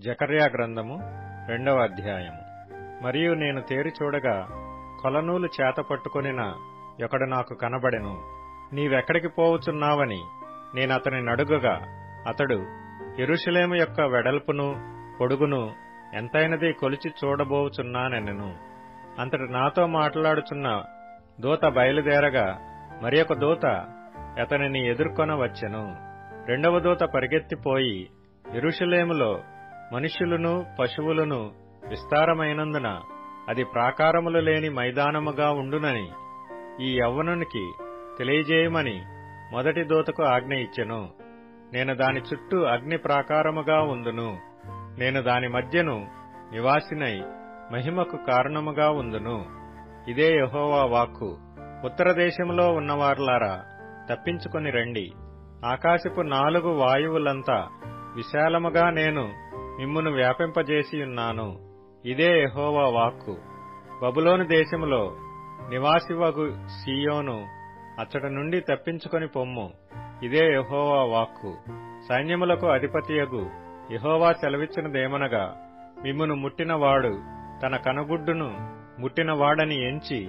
జకర్యా గ్రంథము 2వ అధ్యాయము. మరియు నేను తేరి చూడగా కొలనూలు చేత పట్టుకొనిన ఒకడు నాకు కనబడెను. నీవెక్కడికి పోవుచున్నావని నేనతని నడుగగా అతడు యెరూషలేము యొక్క వెడల్పును పొడుగును ఎంతైనది కొలిచి చూడబోవుచున్నానెనెను. అంతటి నాతో మాట్లాడుచున్న దూత బయలుదేరగా మరి ఒక దూత అతనిని ఎదుర్కొన వచ్చెను. రెండవ దూత పరిగెత్తిపోయి యెరూషలేములో మనుష్యులను పశువులను విస్తారమైనందున అది ప్రాకారములు లేని మైదానముగా ఉండునని ఈ యవ్వనునికి తెలియజేయమని మొదటి దూతకు ఆజ్ఞ ఇచ్చెను. నేను దాని చుట్టూ అగ్ని ప్రాకారముగా ఉందును. నేను దాని మధ్యను నివాసినై మహిమకు కారణముగా ఉందును. ఇదే యెహోవా వాక్కు. ఉత్తర దేశములో ఉన్నవార్లారా, తప్పించుకొని రండి. ఆకాశపు 4 వాయువులంతా విశాలముగా నేను మిమ్మును వ్యాపింపజేసియున్నాను. ఇదే యెహోవా వాక్కు. బబులోను దేశములో నివాసివగు సీయోను, అచ్చట నుండి తప్పించుకొని పొమ్ము. ఇదే యెహోవా వాక్కు. సైన్యములకు అధిపతియగు యెహోవా సెలవిచ్చినదేమనగా, మిమ్మును ముట్టినవాడు తన కనుగుడ్డును ముట్టినవాడని ఎంచి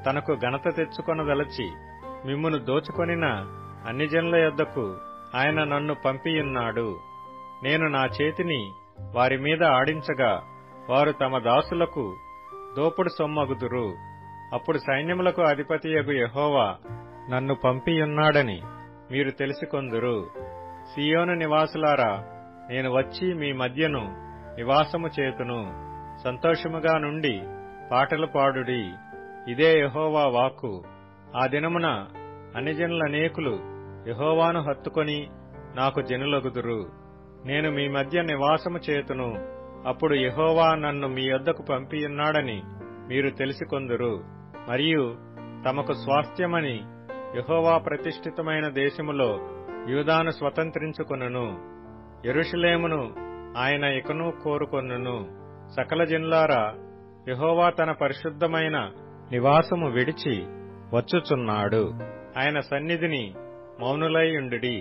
తనకు ఘనత తెచ్చుకొనదలచి మిమ్మును దోచుకొనిన అన్ని జనుల యొద్దకు ఆయన నన్ను పంపియున్నాడు. నేను నా చేతిని వారి మీద ఆడించగా వారు తమ దాసులకు దోపుడు సొమ్మగుదురు. అప్పుడు సైన్యములకు అధిపతియగు యెహోవా నన్ను పంపియున్నాడని మీరు తెలిసికొందురు. సీయోను నివాసులారా, నేను వచ్చి మీ మధ్యను నివాసము చేతును. సంతోషముగా నుండి పాటలు పాడుడి. ఇదే యెహోవా వాక్కు. ఆ దినమున అన్ని జనులనేకులు యెహోవాను హత్తుకొని నాకు జనులగుదురు. నేను మీ మధ్య నివాసము చేతును. అప్పుడు యెహోవా నన్ను మీ యొద్దకు పంపియున్నాడని మీరు తెలిసికొందురు. మరియు తమకు స్వాస్థ్యమని యెహోవా ప్రతిష్ఠితమైన దేశములో యూదాను స్వతంత్రించుకొనును. యెరూషలేమును ఆయన ఇకను కోరుకొనును. సకల జనులారా, యెహోవా తన పరిశుద్ధమైన నివాసము విడిచి వచ్చుచున్నాడు. ఆయన సన్నిధిని మౌనులై ఉండుడి.